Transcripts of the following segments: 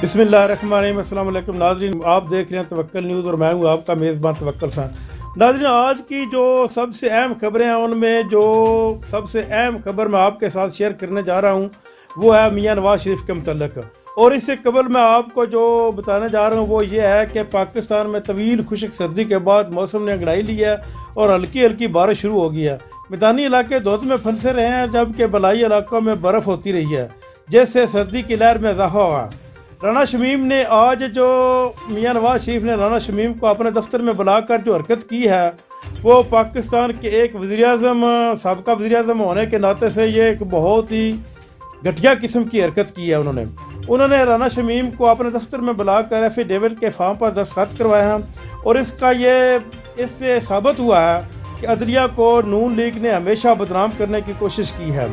बिस्मिल्लाहिर्रहमानिर्रहीम। अस्सलाम वालेकुम नाज़रीन, आप देख रहे हैं तवक्कल न्यूज़ और मैं हूं आपका मेज़बान तवक्कल खान। नाज़रीन, आज की जो सबसे अहम खबरें हैं उनमें जो सबसे अहम खबर मैं आपके साथ शेयर करने जा रहा हूं वो है मियां नवाज शरीफ के मुतल्लिक़। और इससे कबल मैं आपको जो बताने जा रहा हूं वो ये है कि पाकिस्तान में तवील खुश्क सर्दी के बाद मौसम ने अंगड़ाई ली है और हल्की हल्की बारिश शुरू हो गई है। मैदानी इलाके धुंध में फंसे रहे हैं जबकि बलाई इलाकों में बर्फ़ होती रही है, जिससे सर्दी की लहर में इजाफा हुआ। राना शमीम ने आज जो मियां नवाज शरीफ ने राना शमीम को अपने दफ्तर में बुलाकर जो हरकत की है वो पाकिस्तान के एक वज़ीर-ए-आज़म साबका वज़ीर-ए-आज़म होने के नाते से ये एक बहुत ही घटिया किस्म की हरकत की है। उन्होंने राना शमीम को अपने दफ्तर में बुलाकर एफिडेविट के फॉर्म पर दस्तखत करवाए हैं और इससे साबित हुआ है कि अदलिया को नून लीग ने हमेशा बदनाम करने की कोशिश की है।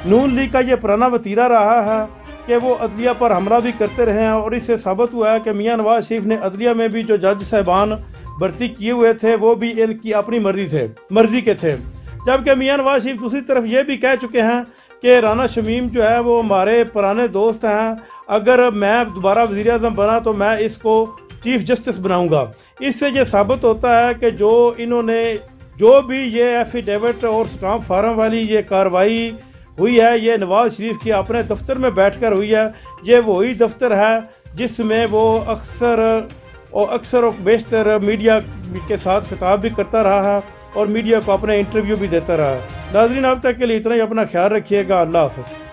नून लीग का ये पुराना वतीरा रहा है कि वो अदलिया पर हमला भी करते रहे हैं और इससे साबित हुआ है कि मियां नवाज शरीफ ने अदलिया में भी जो जज साहिबान भर्ती किए हुए थे वो भी इनकी अपनी मर्जी के थे। जबकि मियां नवाज शरीफ दूसरी तरफ ये भी कह चुके हैं कि राना शमीम जो है वो हमारे पुराने दोस्त हैं, अगर मैं दोबारा वज़ीर आज़म बना तो मैं इसको चीफ जस्टिस बनाऊंगा। इससे ये साबित होता है कि जो भी ये एफिडेविट और स्टाम्प फार्म वाली ये कार्रवाई हुई है ये नवाज शरीफ की अपने दफ्तर में बैठकर हुई है। ये वही दफ्तर है जिसमें वो अक्सर और बेशतर मीडिया के साथ खिताब भी करता रहा है और मीडिया को अपने इंटरव्यू भी देता रहा है। नाज़रीन, अब तक के लिए इतना ही। अपना ख्याल रखिएगा। अल्लाह हाफ़िज़।